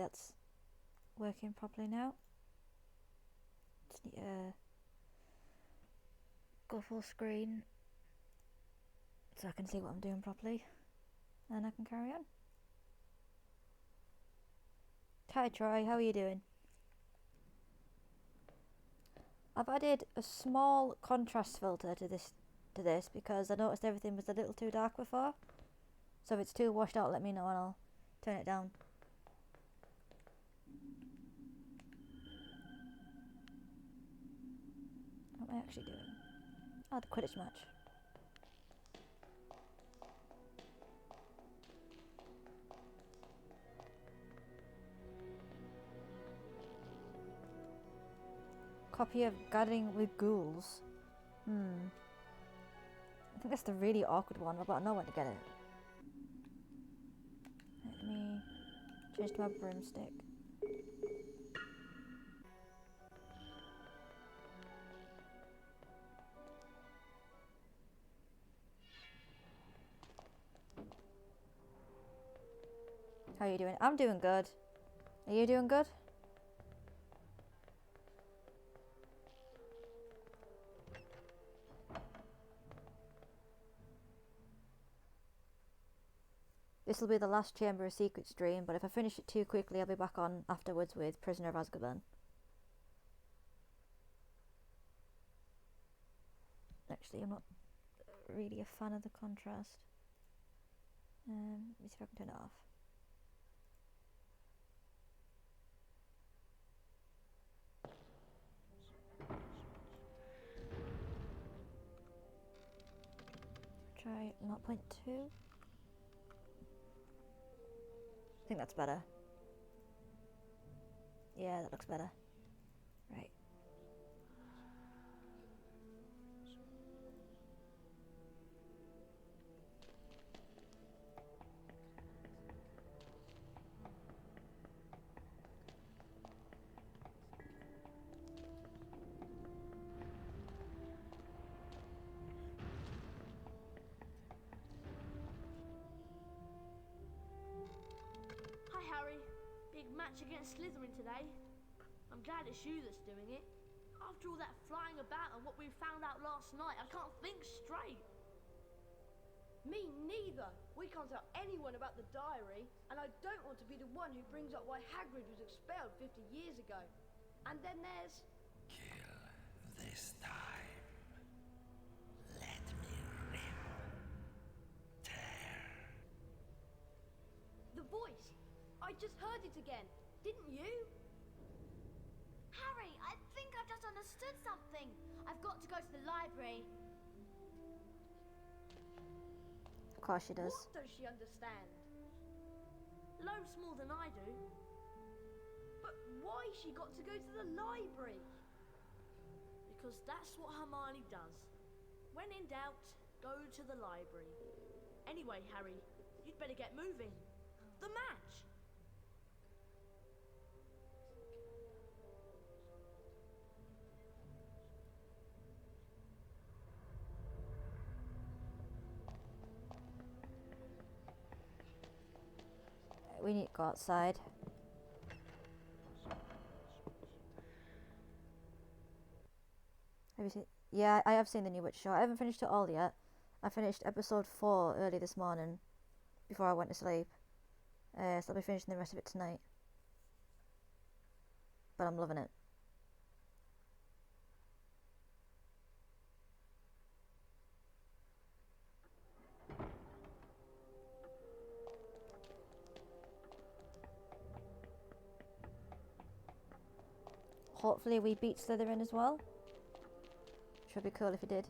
that's working properly now. Just need to go full screen so I can see what I'm doing properly, and I can carry on. Hi Troy, how are you doing? I've added a small contrast filter to this because I noticed everything was a little too dark before. So if it's too washed out, let me know and I'll turn it down. What am I actually doing? Oh, the Quidditch match. Copy of Gathering with Ghouls. I think that's the really awkward one, but I know when to get it. Let me change to my broomstick. How are you doing? I'm doing good. Are you doing good? This will be the last Chamber of Secrets stream, but if I finish it too quickly, I'll be back on afterwards with Prisoner of Azkaban. Actually, I'm not really a fan of the contrast. Let me see if I can turn it off. Try 0.2. I think that's better. Yeah, that looks better. Right. Big match against Slytherin today. I'm glad it's you that's doing it. After all that flying about and what we found out last night, I can't think straight. Me neither. We can't tell anyone about the diary, and I don't want to be the one who brings up why Hagrid was expelled 50 years ago. And then there's... Kill this time. Let me rip. Tear. The voice. I just heard it again. Didn't you? Harry, I think I've just understood something. I've got to go to the library. Of course she does. What does she understand? Loads more than I do. But why she got to go to the library? Because that's what Hermione does. When in doubt, go to the library. Anyway, Harry, you'd better get moving. The match! We need to go outside. Have you seen? Yeah, I have seen the new Witch show. I haven't finished it all yet. I finished episode 4 early this morning, before I went to sleep. So I'll be finishing the rest of it tonight. But I'm loving it. Hopefully we beat Slytherin as well. Which would be cool if we did.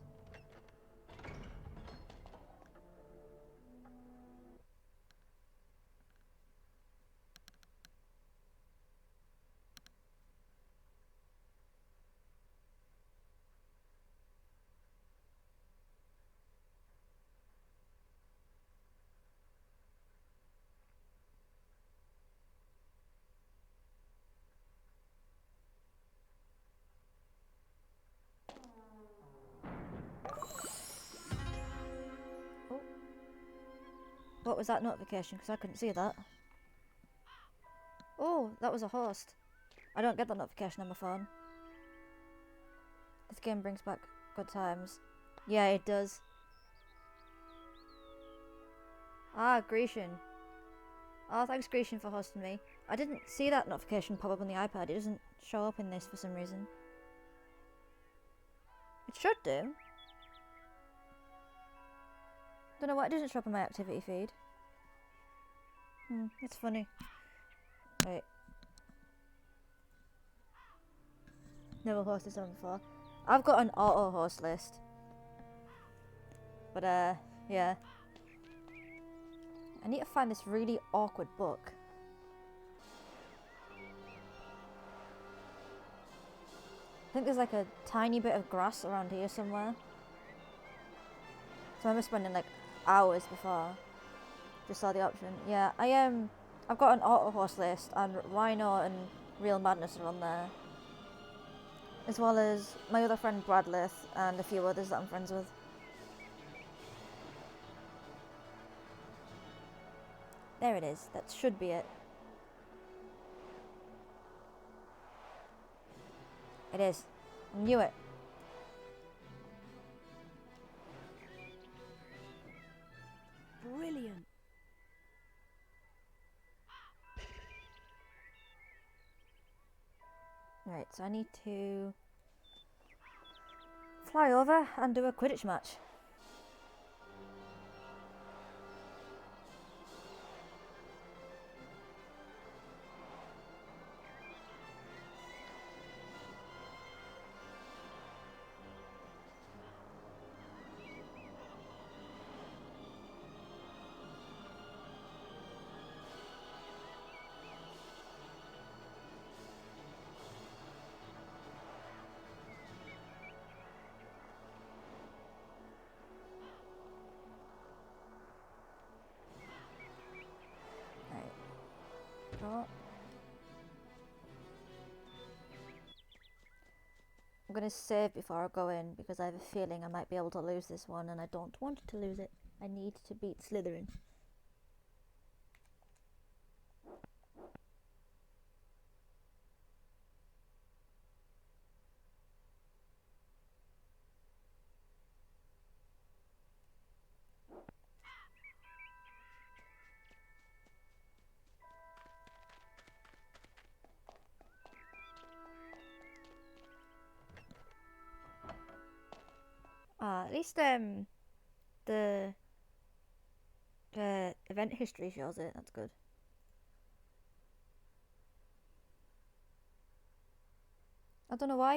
What was that notification? Because I couldn't see that. Oh, that was a host. I don't get that notification on my phone. This game brings back good times. Yeah, it does. Ah, Grecian. Oh, thanks Grecian for hosting me. I didn't see that notification pop up on the iPad. It doesn't show up in this for some reason. It should do. Don't know why it doesn't show up in my activity feed. That's funny. Wait. Never hosted this one before. I've got an auto host list. But yeah. I need to find this really awkward book. I think there's like a tiny bit of grass around here somewhere. So I remember spending like hours before. Just saw the option. Yeah, I've got an auto host list and Rhino and Real Madness are on there. As well as my other friend Bradleth and a few others that I'm friends with. There it is. That should be it. It is. I knew it. Brilliant. Right, so I need to fly over and do a Quidditch match. I'm going to save before I go in because I have a feeling I might be able to lose this one and I don't want to lose it. I need to beat Slytherin. At least the event history shows it. That's good. I don't know why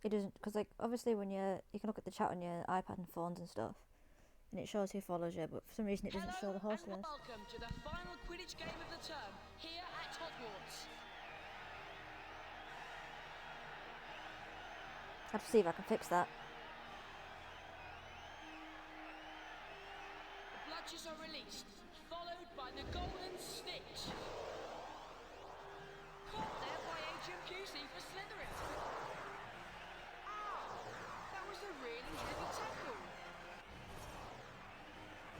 it doesn't, because like obviously when you can look at the chat on your iPad and phones and stuff, and it shows who follows you, but for some reason it doesn't show the host list. Welcome to the final Quidditch game of the term here at Hogwarts. I have to see if I can fix that. The bludgers are released, followed by the Golden Snitch. Caught there by Agent Pusey for Slytherin. That was a really heavy tackle.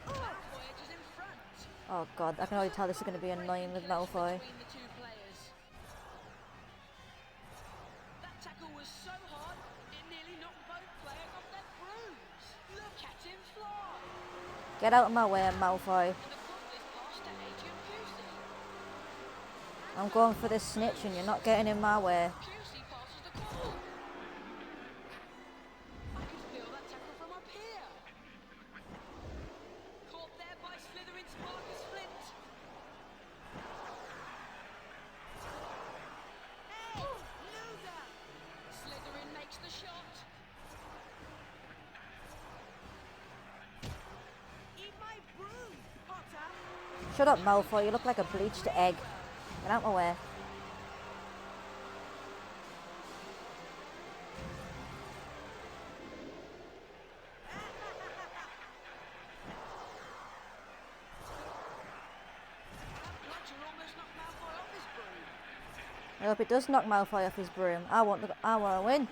Malfoy edges in front. Oh god, I can already tell this is going to be annoying with Malfoy. Between the two players. That tackle was so hard, it nearly knocked both players off their brooms. Look at him fly. Get out of my way, Malfoy. And the ball is passed to Agent Pusey. I'm going for this snitch and you're not getting in my way. Pusey passes the ball. I can feel that tackle from up here. Caught there by Slytherin's Marcus Flint. Hey, loser! Slytherin makes the shot. Eat my broom, Potter. Shut up, Malfoy. You look like a bleached egg. Get out my way. Bludger almost knocked Malfoy off his broom. I hope it does knock Malfoy off his broom. I want to win.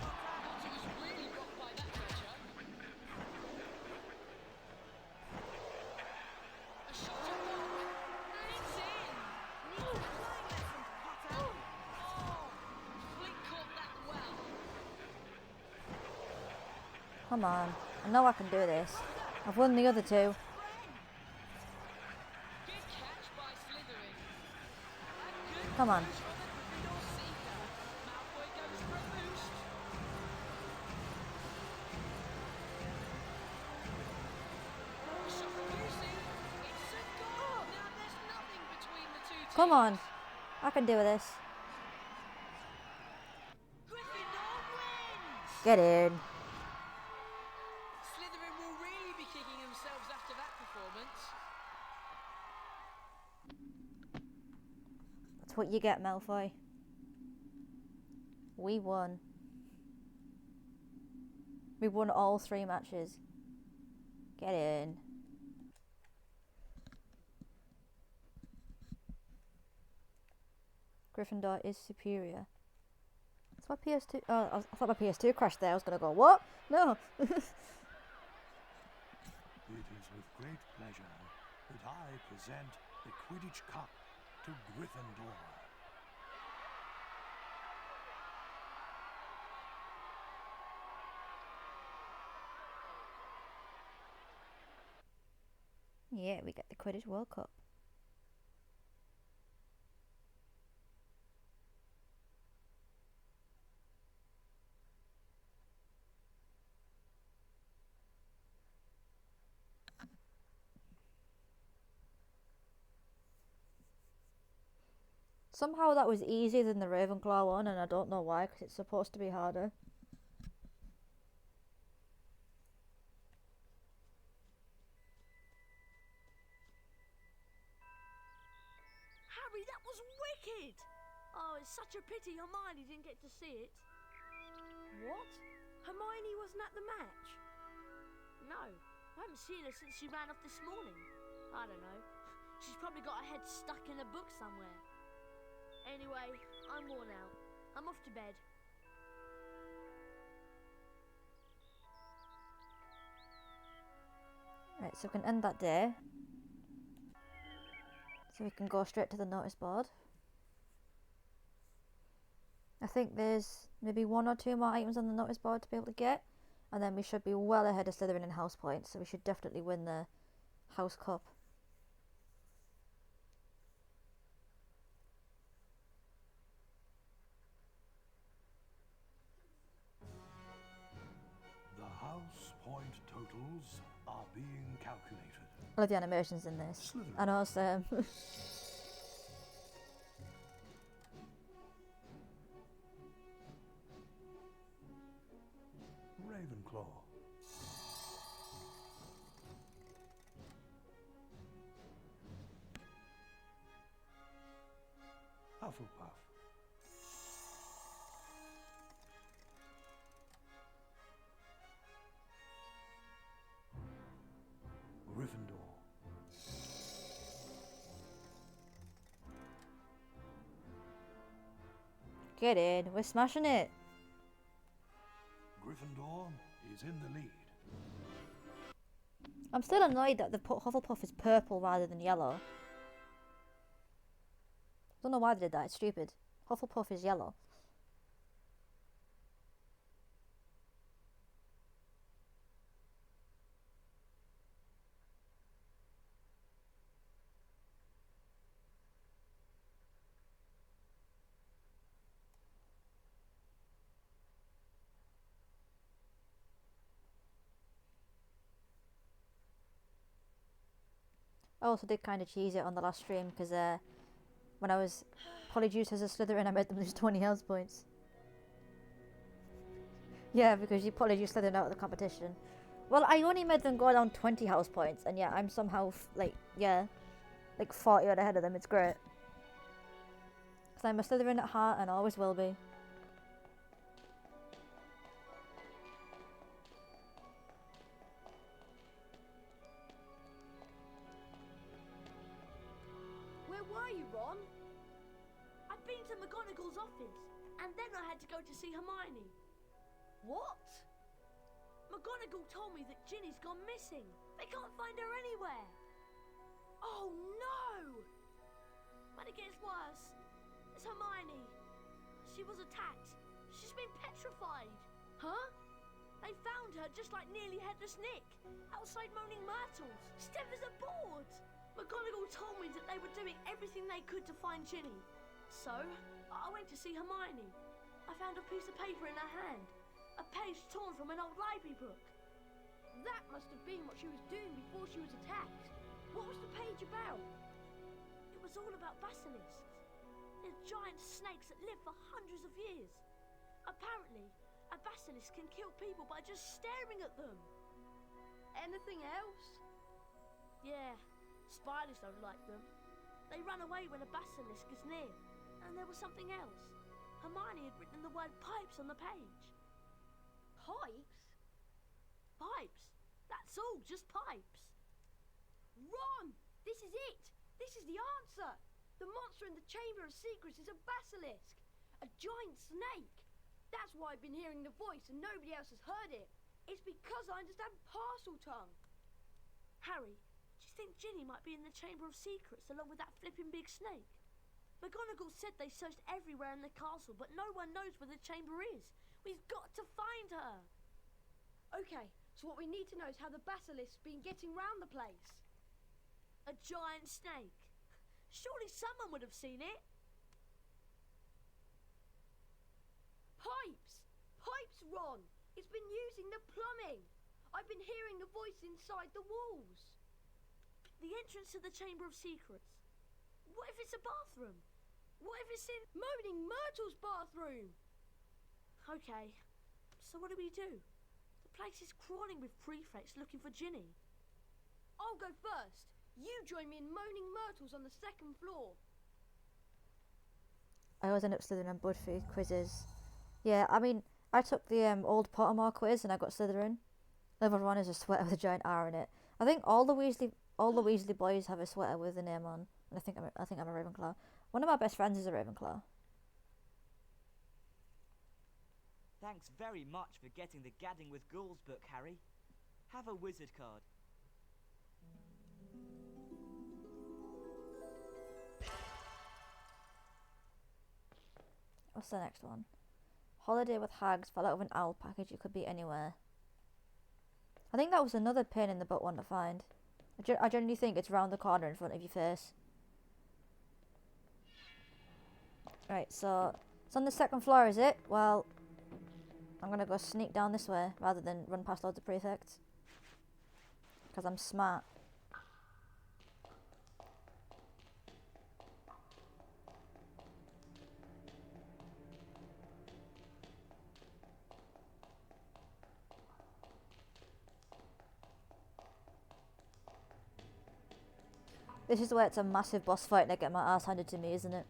Potter was really rocked by that pressure. A shot on goal, and it's in. Come on. I know I can do this. I've won the other two. Good catch by Slytherin. And good Come on. push from the Gryffindor seeker. Malfoy goes for a boost. Shot from Lucy. It's a goal. Now there's nothing between the two teams. Come on. I can do this. Gryffindor wins. Get in. Slytherin will really be kicking themselves after that performance. That's what you get, Malfoy. We won. We won all 3 matches. Get in. Gryffindor is superior. That's my PS2. Oh, I thought my PS2 crashed there. I was gonna go, what? No. It is with great pleasure that I present the Quidditch Cup to Gryffindor. Yeah, we get the Quidditch World Cup. Somehow that was easier than the Ravenclaw one, and I don't know why, because it's supposed to be harder. Harry, that was wicked! Oh, it's such a pity Hermione didn't get to see it. What? Hermione wasn't at the match? No, I haven't seen her since she ran off this morning. I don't know. She's probably got her head stuck in a book somewhere. Anyway, I'm worn out. I'm off to bed. Right, so we can end that day. So we can go straight to the notice board. I think there's maybe 1 or 2 more items on the notice board to be able to get. And then we should be well ahead of Slytherin in house points, so we should definitely win the House Cup. The house point totals are being calculated. I love the animations in this. Slytherin. And also, Ravenclaw. Hufflepuff. Gryffindor. get in. We're smashing it. Gryffindor is in the lead. I'm still annoyed that the Hufflepuff is purple rather than yellow. Don't know why they did that. It's stupid. Hufflepuff is yellow. I also did kind of cheese it on the last stream because when I was Polyjuice as a Slytherin, I made them lose 20 health points. Yeah, because you Polyjuice Slytherin out of the competition. Well, I only made them go down 20 house points, and yeah, I'm somehow, like 40 odd ahead of them. It's great. Because I'm a Slytherin at heart and always will be. Where were you, Ron? I'd been to McGonagall's office, and then I had to go to see Hermione. What? McGonagall told me that Ginny's gone missing. They can't find her anywhere. Oh no! But it gets worse. It's Hermione. She was attacked. She's been petrified. Huh? They found her just like Nearly Headless Nick, outside Moaning Myrtles, stiff as a board. McGonagall told me that they were doing everything they could to find Ginny. So, I went to see Hermione. I found a piece of paper in her hand, a page torn from an old library book. That must have been what she was doing before she was attacked. What was the page about? It was all about basilisks. They're giant snakes that live for hundreds of years. Apparently, a basilisk can kill people by just staring at them. Anything else? Yeah, spiders don't like them. They run away when a basilisk is near. And there was something else. Hermione had written the word pipes on the page. Pipes? Pipes. That's all, just pipes. Ron! This is it! This is the answer! The monster in the Chamber of Secrets is a basilisk! A giant snake! That's why I've been hearing the voice and nobody else has heard it. It's because I understand parcel tongue. Harry, do you think Ginny might be in the Chamber of Secrets along with that flipping big snake? McGonagall said they searched everywhere in the castle, but no one knows where the chamber is. We've got to find her. Okay, so what we need to know is how the basilisk's been getting round the place. A giant snake. Surely someone would have seen it. Pipes! Pipes, Ron! It's been using the plumbing! I've been hearing the voice inside the walls. The entrance to the Chamber of Secrets. What if it's a bathroom? What if it's in Moaning Myrtle's bathroom? Okay, so what do? The place is crawling with prefects looking for Ginny. I'll go first. You join me in Moaning Myrtle's on the second floor. I always end up Slytherin on BuzzFeed quizzes. Yeah, I mean, I took the old Pottermore quiz and I got Slytherin. Level 1 is a sweater with a giant R in it. I think all the Weasley boys have a sweater with a name on. And I think I'm a Ravenclaw. One of my best friends is a Ravenclaw. Thanks very much for getting the Gadding with Ghouls book, Harry. Have a wizard card. What's the next one? Holiday with Hags fell out of an owl package. It could be anywhere. I think that was another pain in the butt one to find. I generally think it's round the corner in front of your face. Right, so it's on the second floor, is it? Well, I'm gonna go sneak down this way rather than run past loads of prefects. Because I'm smart. This is where it's a massive boss fight and I get my ass handed to me, isn't it?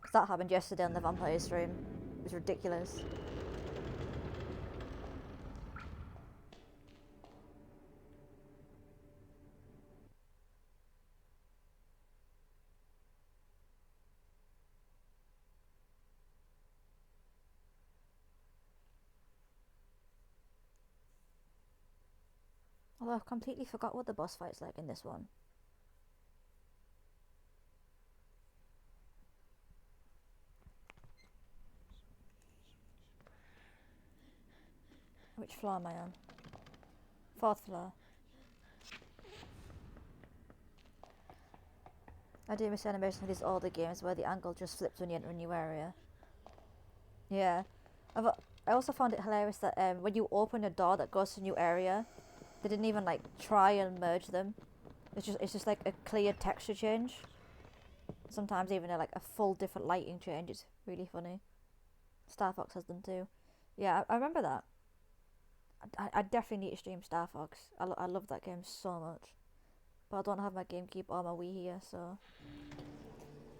Because that happened yesterday on the vampire stream. It was ridiculous. Although I've completely forgot what the boss fight's like in this one. Which floor am I on? 4th floor. I do miss animation of these older games where the angle just flips when you enter a new area. Yeah. I also found it hilarious that when you open a door that goes to a new area, they didn't even like try and merge them. It's just like a clear texture change. Sometimes even like a full different lighting change. It's really funny. Star Fox has them too. Yeah, I remember that. I definitely need to stream Star Fox. I love that game so much. But I don't have my GameCube or my Wii here, so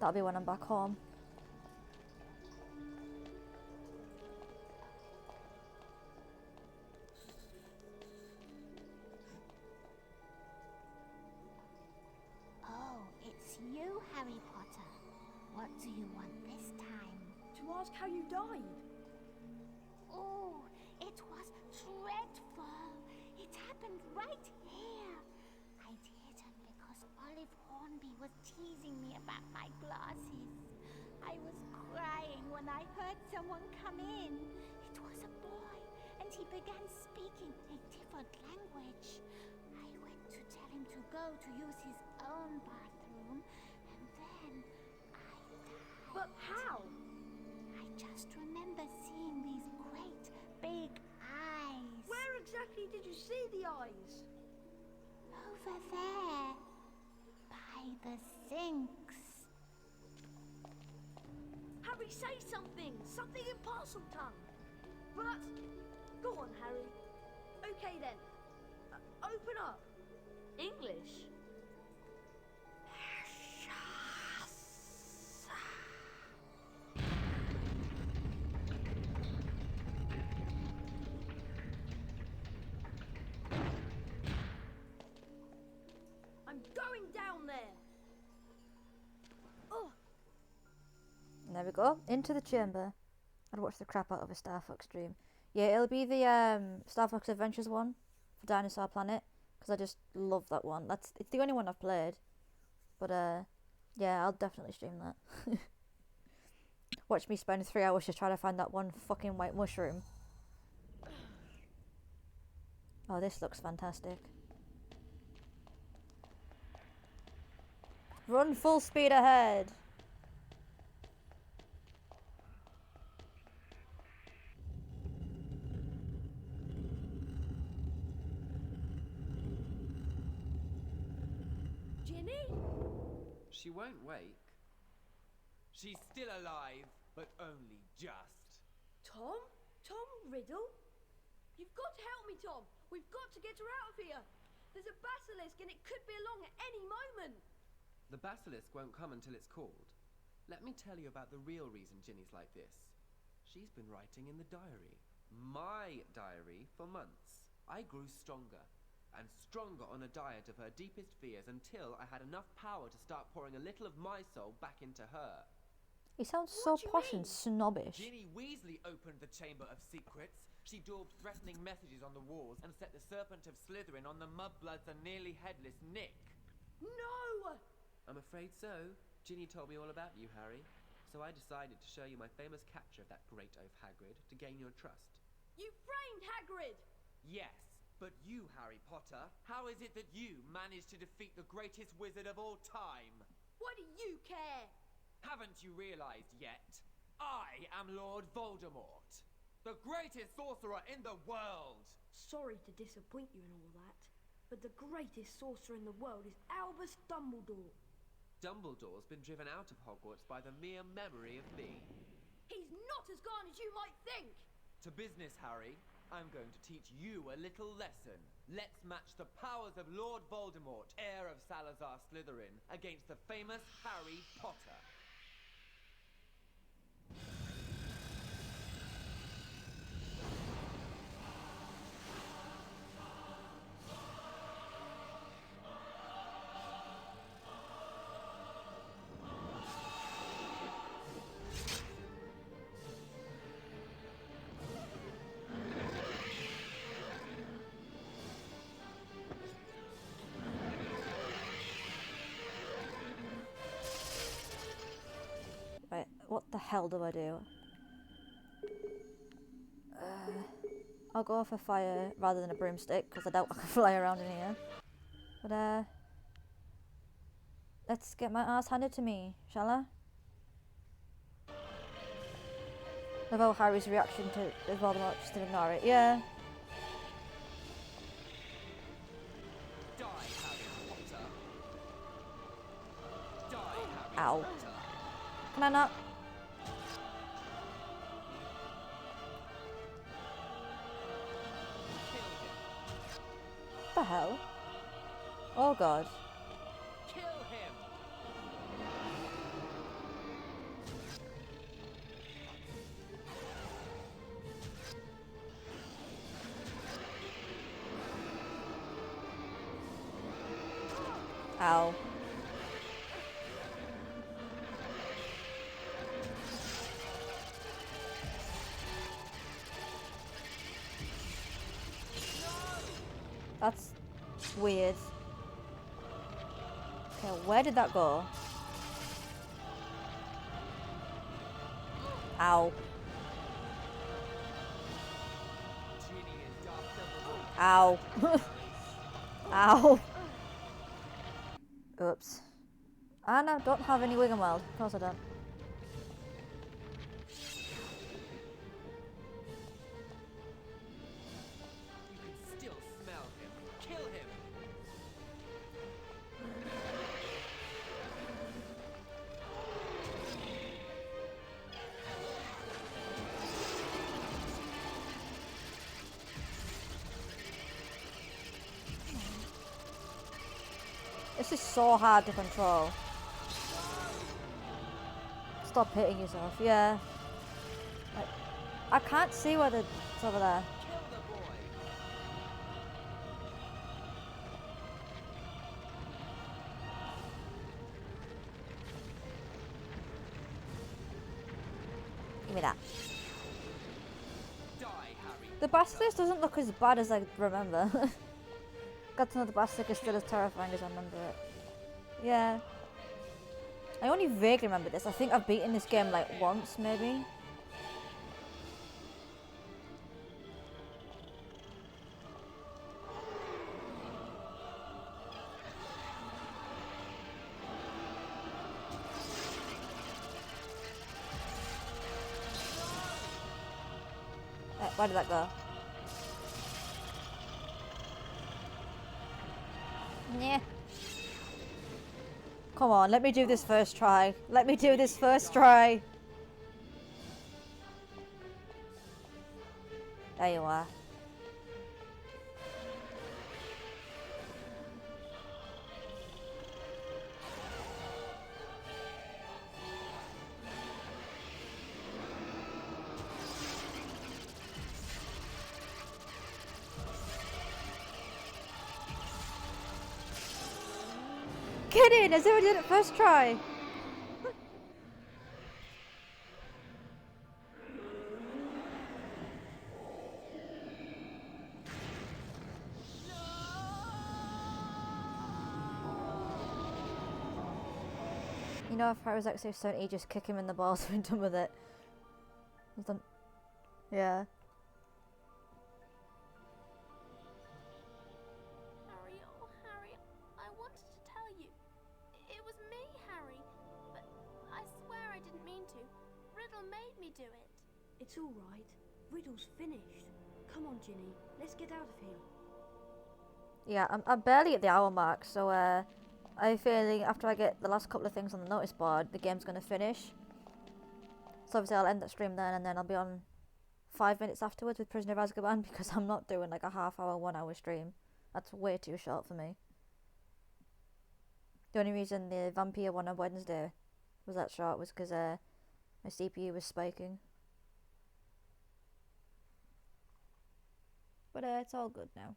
that'll be when I'm back home. Oh, it's you, Harry Potter. What do you want this time? To ask how you died. Oh, it was dreadful. It happened right here. I did it because Olive Hornby was teasing me about my glasses. I was crying when I heard someone come in. It was a boy. began speaking a different language. I went to tell him to go to use his own bathroom, and then I died. But how? I just remember seeing these great big eyes. Where exactly did you see the eyes? Over there. By the sinks. Harry, say something! Something in parcel tongue! But... Go on, Harry. Okay then. Open up. English? I'm going down there. Oh, And there we go. Into the chamber. I'd watch the crap out of a Star Fox stream. Yeah, it'll be the Star Fox Adventures one for Dinosaur Planet, because I just love that one. It's the only one I've played. But yeah, I'll definitely stream that. Watch me spend 3 hours just trying to find that one fucking white mushroom. Oh, this looks fantastic. Run full speed ahead. Ginny? She won't wake. She's still alive, but only just. Tom? Tom Riddle? You've got to help me, Tom. We've got to get her out of here. There's a basilisk and it could be along at any moment. The basilisk won't come until it's called. Let me tell you about the real reason Ginny's like this. She's been writing in the diary. My diary for months. I grew stronger and stronger on a diet of her deepest fears until I had enough power to start pouring a little of my soul back into her. He sounds What so do you posh and mean? snobbish. Ginny Weasley opened the Chamber of Secrets. She daubed threatening messages on the walls and set the Serpent of Slytherin on the mudbloods and nearly headless Nick. No! I'm afraid so. Ginny told me all about you, Harry. So I decided to show you my famous capture of that great oaf Hagrid to gain your trust. You framed Hagrid! Yes, but you, Harry Potter, how is it that you managed to defeat the greatest wizard of all time? Why do you care? Haven't you realized yet? I am Lord Voldemort, the greatest sorcerer in the world! Sorry to disappoint you and all that, but the greatest sorcerer in the world is Albus Dumbledore. Dumbledore's been driven out of Hogwarts by the mere memory of me. He's not as gone as you might think! To business, Harry. I'm going to teach you a little lesson. Let's match the powers of Lord Voldemort, heir of Salazar Slytherin, against the famous Harry Potter. Right, what the hell do I do? I'll go for fire rather than a broomstick, because I doubt I can fly around in here. But, let's get my ass handed to me, shall I? Love how Harry's reaction to Voldemort, just to ignore it, yeah. Die, Harry Potter. Die, Harry Ow. Potter. Can I not? Kill him. What the hell? Oh god. Kill him. Ow. That's weird. Okay, where did that go? Ow. Ginny is Ow. Ow. Oops. And I don't have any Wiggenweld. Of course I don't. You can still smell him. Kill him! This is so hard to control. Stop hitting yourself, yeah. Like, I can't see whether it's over there. Kill the boy! Give me that. Die, Harry! The basilisk doesn't look as bad as I remember. Got to know the basilisk is still as terrifying as I remember it. Yeah. I only vaguely remember this. I think I've beaten this game like once, maybe. Where did that go? Yeah. Come on, let me do this first try. Let me do this first try. There you are. Get in, as if I did it first try. You know, if I was actually so just kick him in the balls and done with it. He's done. Yeah. Harry, oh Harry, I wanted to tell you. It was me, Harry. But I swear I didn't mean to. Riddle made me do it. It's all right. Riddle's finished. Come on, Ginny. Let's get out of here. Yeah, I'm barely at the hour mark, so I'm feeling after I get the last couple of things on the notice board, the game's gonna finish. So obviously I'll end that stream then, and then I'll be on 5 minutes afterwards with Prisoner of Azkaban because I'm not doing like a half-hour, 1 hour stream. That's way too short for me. The only reason the Vampire one on Wednesday was that short was because my CPU was spiking. But it's all good now.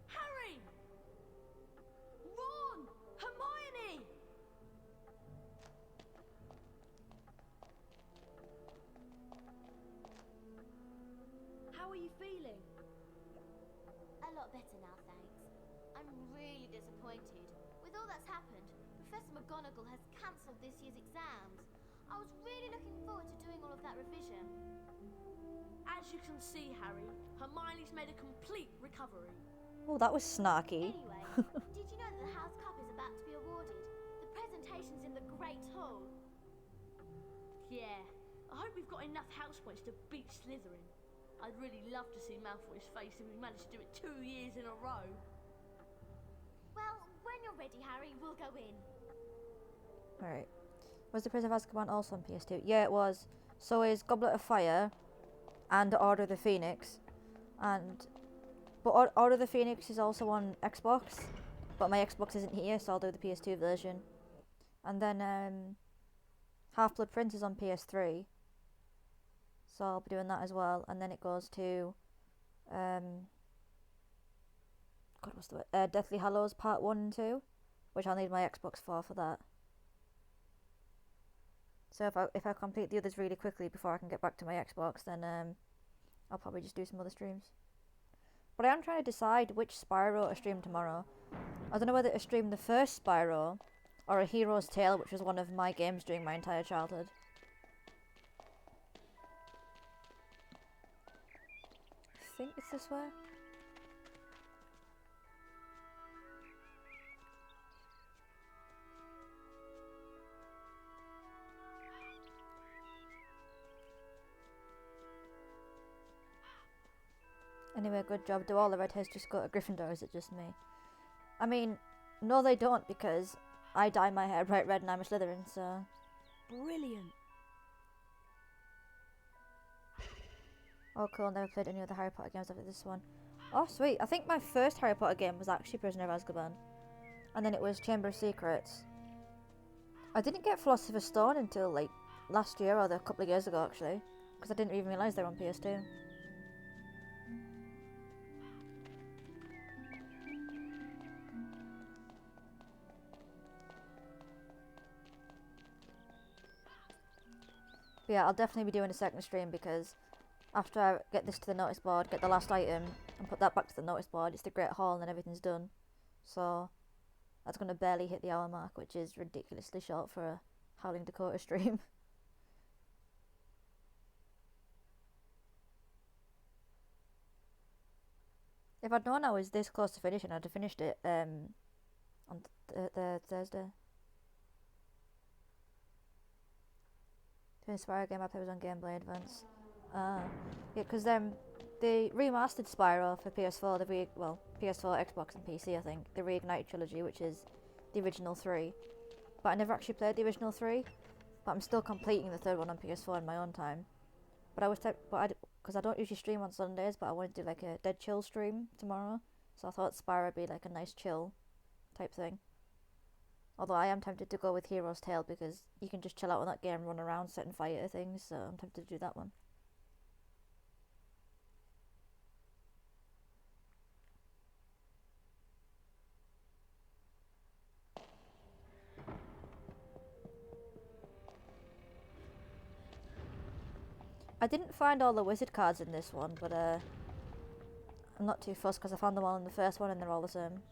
Harry! Ron! Hermione! How are you feeling? A lot better now, thanks. I'm really disappointed. With all that's happened, Professor McGonagall has cancelled this year's exams. I was really looking forward to doing all of that revision. As you can see, Harry, Hermione's made a complete recovery. Oh, that was snarky. Anyway, did you know that the House Cup is about to be awarded? The presentation's in the Great Hall. Yeah, I hope we've got enough house points to beat Slytherin. I'd really love to see Malfoy's face if we managed to do it 2 years in a row. Well, when you're ready, Harry, we'll go in. Alright. Was the Prisoner of Azkaban also on PS2? Yeah, it was. So is Goblet of Fire and Order of the Phoenix. But Order of the Phoenix is also on Xbox. But my Xbox isn't here, so I'll do the PS2 version. And then Half-Blood Prince is on PS3. So I'll be doing that as well. And then it goes to God, what's the word? Deathly Hallows Part 1 and 2, which I'll need my Xbox for that. So if I complete the others really quickly before I can get back to my Xbox, then I'll probably just do some other streams. But But I am trying to decide which Spyro to stream tomorrow. I don't know whether to stream the first Spyro or A Hero's Tale, which was one of my games during my entire childhood. I think it's this way. Anyway, good job. Do all the redheads just go to Gryffindor, or is it just me? I mean, no they don't, because I dye my hair bright red and I'm a Slytherin, so... Brilliant. Oh cool, never played any other Harry Potter games after this one. Oh sweet, I think my first Harry Potter game was actually Prisoner of Azkaban. And then it was Chamber of Secrets. I didn't get Philosopher's Stone until like last year, or a couple of years ago actually. Because I didn't even realise they were on PS2. But yeah, I'll definitely be doing a second stream because after I get this to the notice board, get the last item, and put that back to the notice board, it's the Great Hall and then everything's done. So that's going to barely hit the hour mark, which is ridiculously short for a Howling Dakota stream. If I'd known I was this close to finishing, I'd have finished it on the Thursday. The Spyro game I played was on Game Boy Advance. Yeah, because they remastered Spyro for PS4, PS4, Xbox and PC, I think. The Reignited trilogy, which is the original 3. But I never actually played the original 3. But I'm still completing the third one on PS4 in my own time. But I was because I don't usually stream on Sundays, but I wanted to do like a Dead Chill stream tomorrow. So I thought Spyro would be like a nice chill type thing. Although I am tempted to go with Hero's Tale because you can just chill out on that game, run around, setting fire to things, so I'm tempted to do that one. I didn't find all the wizard cards in this one, but I'm not too fussed because I found them all in the first one and they're all the same.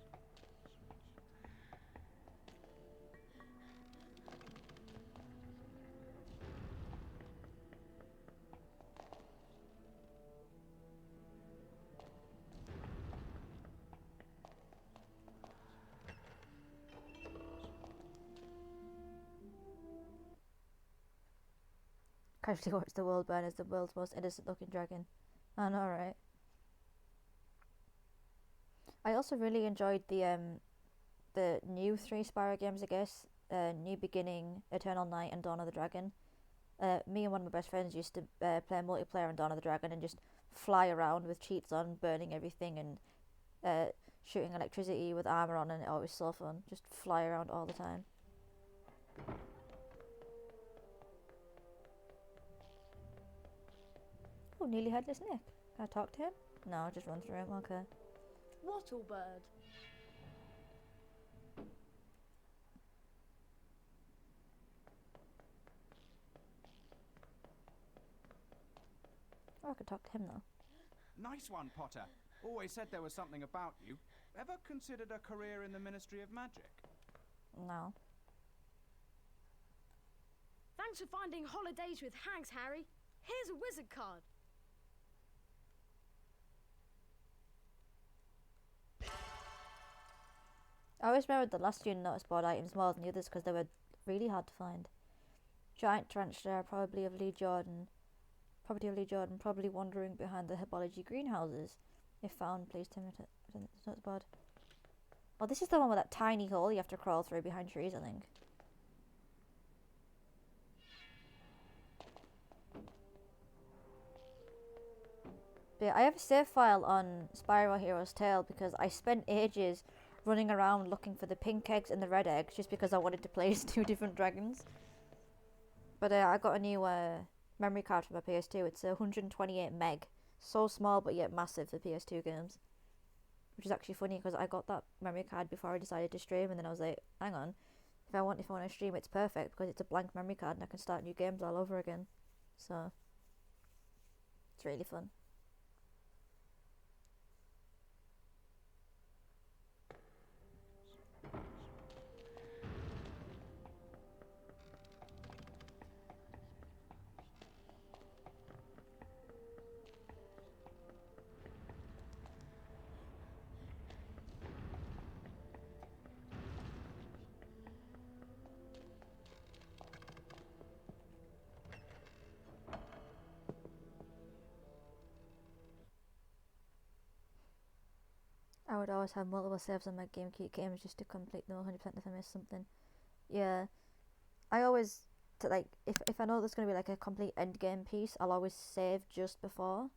Casually watch the world burn as the world's most innocent looking dragon. I know, right? I also really enjoyed the new 3 Spyro games, I guess. New Beginning, Eternal Night and Dawn of the Dragon. Me and one of my best friends used to play multiplayer on Dawn of the Dragon and just fly around with cheats on, burning everything and shooting electricity with armor on, and it was so fun. Just fly around all the time. Oh, nearly headless Nick. Can I talk to him? No, I'll just run through him, okay. Wattle bird. Oh, I could talk to him though. Nice one, Potter. Always said there was something about you. Ever considered a career in the Ministry of Magic? No. Thanks for finding holidays with Hanks, Harry. Here's a wizard card. I always remembered the last few notice board items more than the others because they were really hard to find. Giant tarantula, probably of Lee Jordan, probably wandering behind the herbology greenhouses. If found, please tell me the notice board. Oh, this is the one with that tiny hole you have to crawl through behind trees, I think. But yeah, I have a save file on Spyro Hero's Tale because I spent ages running around looking for the pink eggs and the red eggs just because I wanted to play as 2 different dragons. But I got a new memory card for my PS2. It's 128 meg. So small but yet massive for PS2 games. Which is actually funny because I got that memory card before I decided to stream, and then I was like, hang on, if I want to stream it's perfect because it's a blank memory card and I can start new games all over again. So it's really fun. I would always have multiple saves on my GameCube games just to complete them 100% if I miss something. Yeah, I always, like, if I know there's going to be like a complete end game piece, I'll always save just before,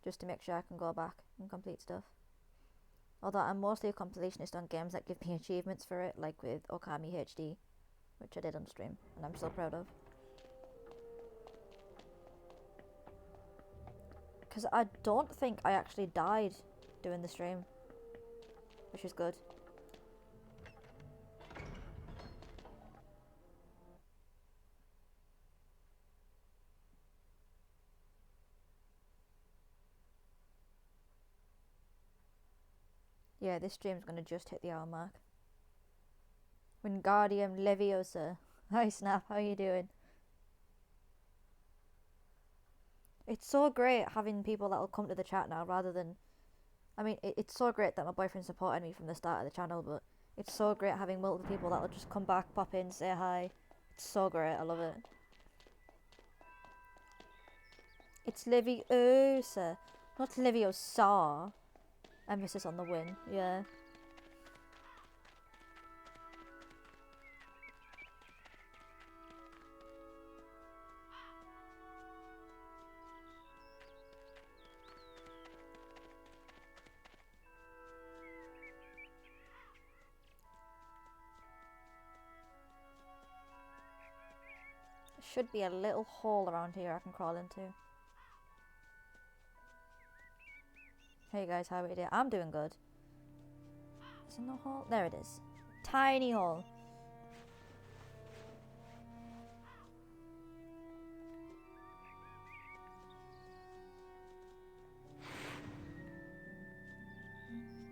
just to make sure I can go back and complete stuff. Although I'm mostly a completionist on games that give me achievements for it, like with Okami HD, which I did on stream, and I'm so proud of. Because I don't think I actually died doing the stream, which is good. Yeah, this stream's gonna just hit the hour mark. Wingardium Leviosa. Hi Snap, how you doing? It's so great having people that'll come to the chat now rather than... I mean, it's so great that my boyfriend supported me from the start of the channel, but it's so great having multiple people that'll just come back, pop in, say hi. It's so great, I love it. It's Leviosa, not Leviosa. Emphasis on the win, yeah. Should be a little hole around here I can crawl into. Hey guys, how are you doing? I'm doing good. Is there no hole? There it is. Tiny hole.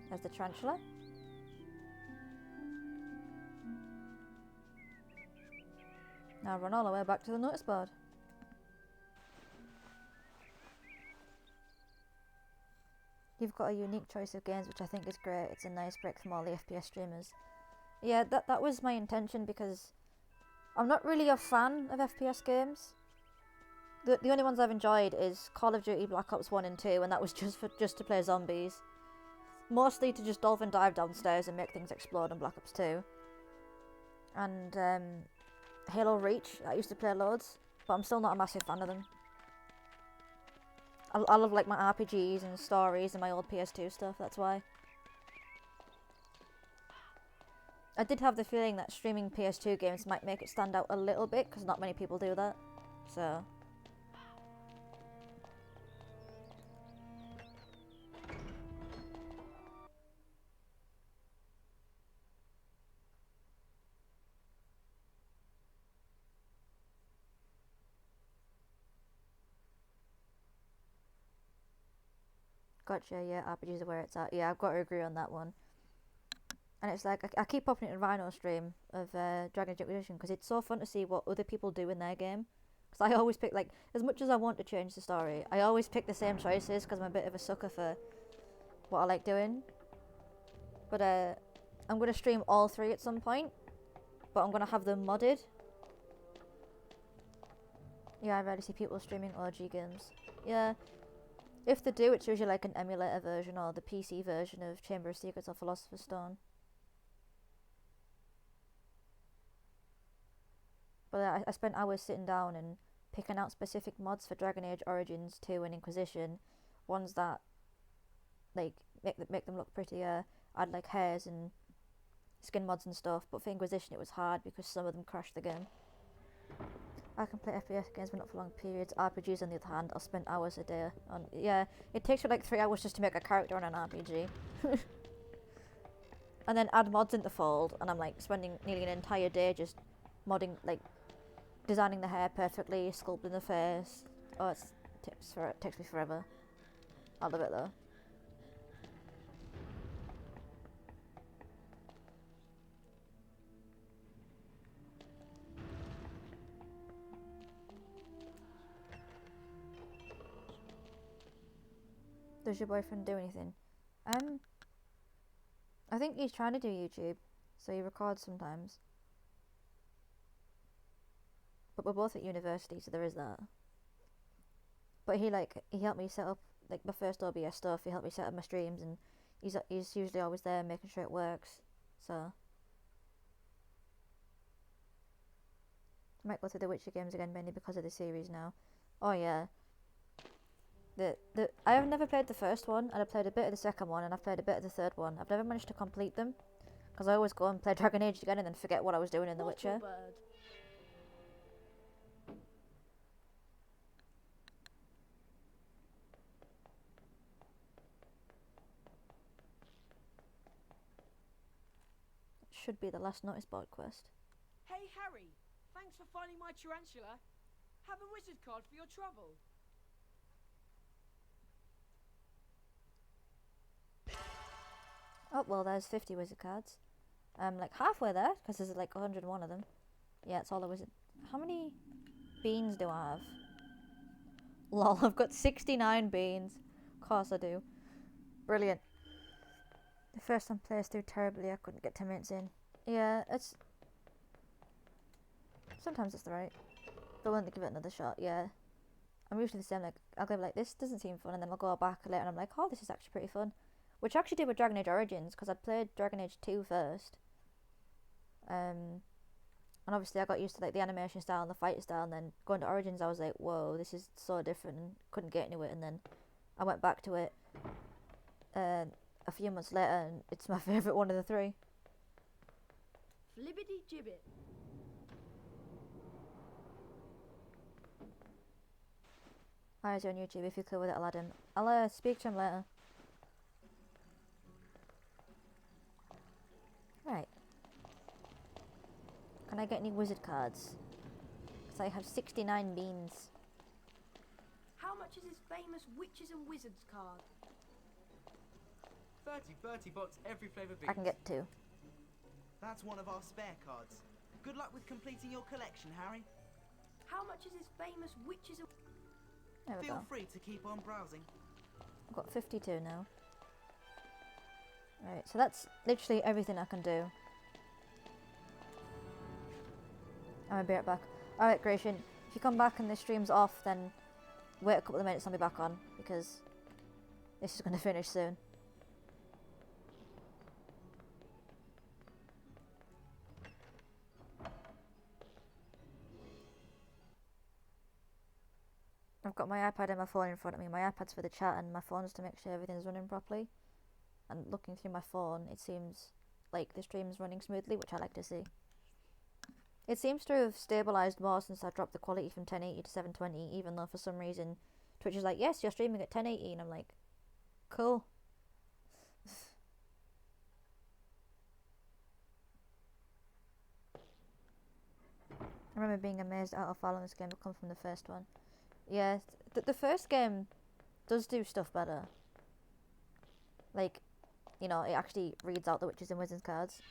There's the tarantula. Now run all the way back to the notice board. You've got a unique choice of games, which I think is great. It's a nice break from all the FPS streamers. Yeah, that was my intention because I'm not really a fan of FPS games. The only ones I've enjoyed is Call of Duty Black Ops 1 and 2, and that was just to play zombies. Mostly to just dolphin dive downstairs and make things explode in Black Ops 2. And Halo Reach, I used to play loads, but I'm still not a massive fan of them. I love like my RPGs and stories and my old PS2 stuff, that's why. I did have the feeling that streaming PS2 games might make it stand out a little bit, because not many people do that, so... Gotcha, yeah, RPGs are where it's at. Yeah, I've got to agree on that one. And it's like, I keep popping it in Rhino's stream of Dragon Age Inquisition because it's so fun to see what other people do in their game. Because I always pick, like, as much as I want to change the story, I always pick the same choices because I'm a bit of a sucker for what I like doing. But I'm going to stream all three at some point, but I'm going to have them modded. Yeah, I rarely see people streaming OG games. Yeah. If they do, it's usually like an emulator version or the PC version of Chamber of Secrets or Philosopher's Stone. But I spent hours sitting down and picking out specific mods for Dragon Age Origins 2 and Inquisition. Ones that, like, make them look prettier. Add, like, hairs and skin mods and stuff. But for Inquisition it was hard because some of them crashed the game. I can play FPS games but not for long periods. RPGs on the other hand, I'll spend hours a day on... Yeah, it takes me like 3 hours just to make a character on an RPG. And then add mods into Fold, and I'm like spending nearly an entire day just modding, like, designing the hair perfectly, sculpting the face. Oh, it takes me forever. I love it though. Does your boyfriend do anything? I think he's trying to do YouTube, so he records sometimes. But we're both at university, so there is that. But he helped me set up, like, my first OBS stuff. He helped me set up my streams, and he's usually always there making sure it works. So I might go through the Witcher games again, mainly because of the series now. Oh yeah. I have never played the first one, and I played a bit of the second one, and I've played a bit of the third one. I've never managed to complete them, because I always go and play Dragon Age again and then forget what I was doing in The Witcher. Bird. Should be the last notice board quest. Hey, Harry. Thanks for finding my tarantula. Have a wizard card for your trouble. Oh, well, there's 50 wizard cards. I'm like halfway there, because there's like 101 of them. Yeah, it's all the wizard. How many beans do I have? Lol, I've got 69 beans. Of course I do. Brilliant. The first time plays through terribly, I couldn't get 10 minutes in. Yeah, it's... Sometimes it's right. But I want to give it another shot, yeah. I'm usually the same, like, I'll go like, this doesn't seem fun, and then I'll go back later and I'm like, oh, this is actually pretty fun. Which I actually did with Dragon Age Origins, because I'd played Dragon Age 2 first. And obviously I got used to like the animation style and the fight style, and then going to Origins I was like, whoa, this is so different, and couldn't get into it, and then I went back to it a few months later, and it's my favourite one of the three. Flibbity gibbet. Hi, is on YouTube, if you're cool with it, Aladdin. I'll speak to him later. Right. Can I get any wizard cards? Because I have 69 beans. How much is this famous witches and wizards card? 30 bucks every flavour beans. I can get 2. That's one of our spare cards. Good luck with completing your collection, Harry. How much is this famous witches and... There we Feel go. free to keep on browsing. I've got 52 now. Right, so that's literally everything I can do. I'm gonna be right back. Alright, Gratian, if you come back and the stream's off, then wait a couple of minutes and I'll be back on, because this is gonna finish soon. I've got my iPad and my phone in front of me. My iPad's for the chat and my phone's to make sure everything's running properly. And looking through my phone, it seems like the stream's running smoothly, which I like to see. It seems to have stabilised more since I dropped the quality from 1080 to 720, even though for some reason Twitch is like, yes, you're streaming at 1080, and I'm like, cool. I remember being amazed at how far along this game had come from the first one. Yeah, the first game does do stuff better. Like, you know, it actually reads out the witches and wizards cards.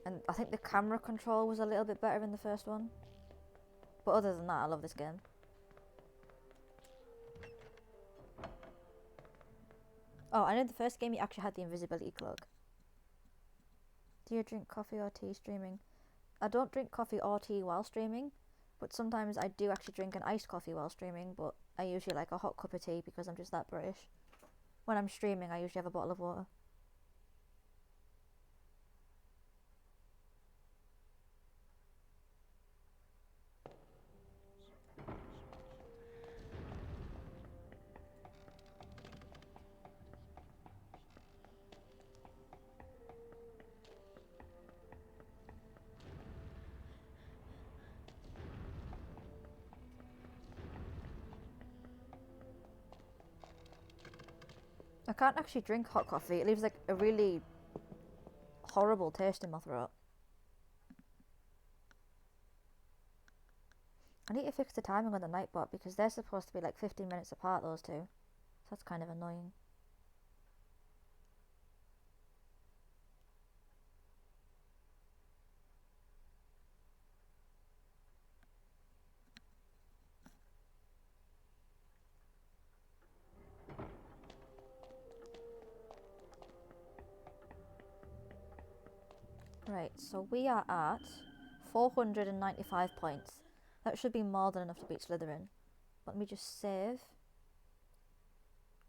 And I think the camera control was a little bit better in the first one. But other than that, I love this game. Oh, I know the first game you actually had the invisibility cloak. Do you drink coffee or tea streaming? I don't drink coffee or tea while streaming, but sometimes I do actually drink an iced coffee while streaming, but I usually like a hot cup of tea because I'm just that British. When I'm streaming, I usually have a bottle of water. I can't actually drink hot coffee. It leaves like a really horrible taste in my throat. I need to fix the timing on the Nightbot because they're supposed to be like 15 minutes apart, those two. So that's kind of annoying. Right, so we are at 495 points. That should be more than enough to beat Slytherin. Let me just save.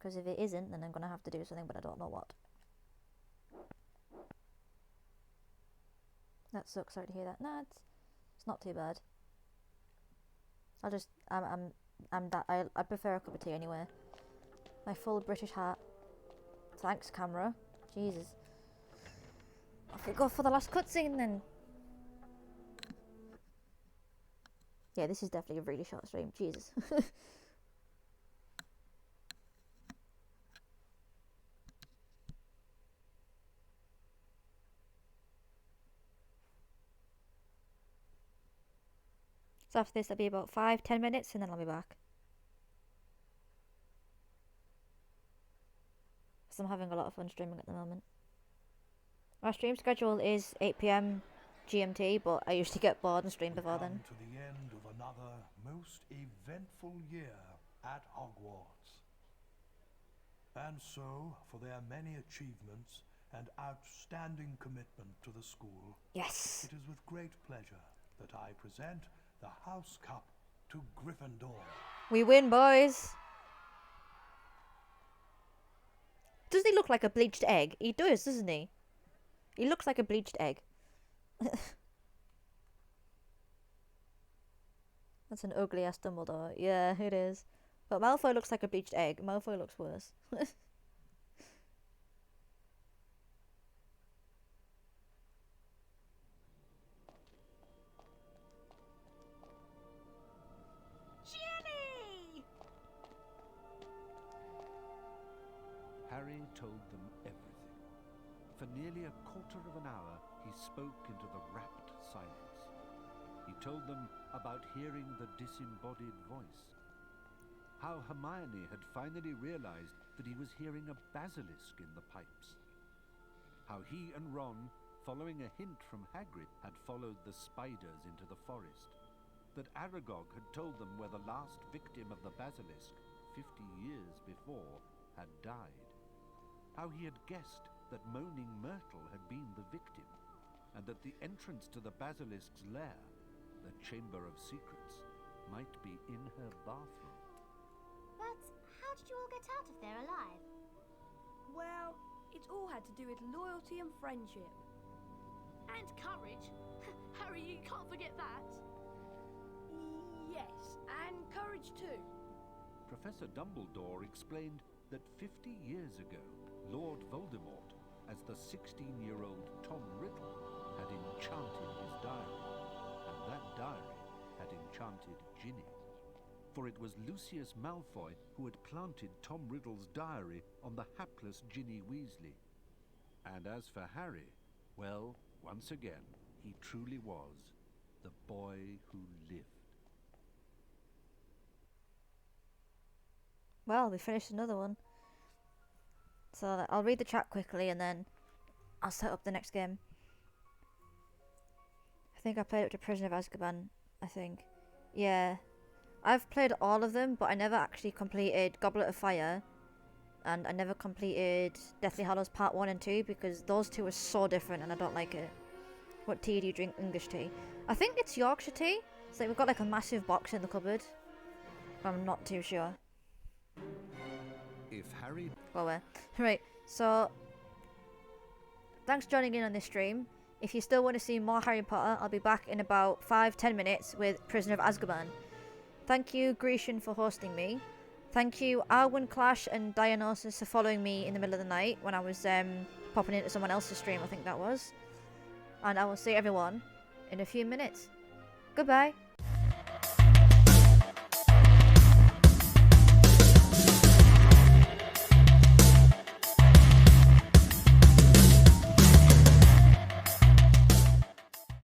Because if it isn't, then I'm going to have to do something, but I don't know what. That sucks. Sorry to hear that. Nah, it's not too bad. I'll just I prefer a cup of tea anyway. My full British hat. Thanks, camera. Jesus. Off we go for the last cutscene then. Yeah, this is definitely a really short stream. Jesus. So after this, it'll be about 5-10 minutes, and then I'll be back. Because I'm having a lot of fun streaming at the moment. My stream schedule is 8 PM GMT, but I usually get bored and stream before then. To the end of another most eventful year at Hogwarts. And so, for their many achievements and outstanding commitment to the school, yes, it is with great pleasure that I present the House Cup to Gryffindor. We win, boys! Doesn't he look like a bleached egg? He does, doesn't he? He looks like a bleached egg. That's an ugly ass Dumbledore. Yeah, it is. But Malfoy looks like a bleached egg. Malfoy looks worse. Harry told them everything. For nearly a quarter of an hour, he spoke into the rapt silence. He told them about hearing the disembodied voice. How Hermione had finally realized that he was hearing a basilisk in the pipes. How he and Ron, following a hint from Hagrid, had followed the spiders into the forest. That Aragog had told them where the last victim of the basilisk, 50 years before, had died. How he had guessed that Moaning Myrtle had been the victim, and that the entrance to the basilisk's lair, the Chamber of Secrets, might be in her bathroom. But how did you all get out of there alive? Well, it's all had to do with loyalty and friendship. And courage. Harry, you can't forget that. Yes, and courage too. Professor Dumbledore explained that 50 years ago, Lord Voldemort, as the 16-year-old Tom Riddle, had enchanted his diary, and that diary had enchanted Ginny. For it was Lucius Malfoy who had planted Tom Riddle's diary on the hapless Ginny Weasley. And as for Harry, well, once again, he truly was the boy who lived. Well, we finished another one. So I'll read the chat quickly and then I'll set up the next game. I think I played up to Prisoner of Azkaban, I think. Yeah. I've played all of them, but I never actually completed Goblet of Fire. And I never completed Deathly Hallows Part 1 and 2 because those two are so different and I don't like it. What tea do you drink? English tea. I think it's Yorkshire tea. It's like we've got like a massive box in the cupboard. I'm not too sure. If Harry... Well, right, so thanks for joining in on this stream. If you still want to see more Harry Potter, I'll be back in about 5-10 minutes with Prisoner of Azkaban. Thank you, Grecian, for hosting me. Thank you, Arwen Clash and Dionysus, for following me in the middle of the night when I was popping into someone else's stream, I think that was. And I will see everyone in a few minutes. Goodbye.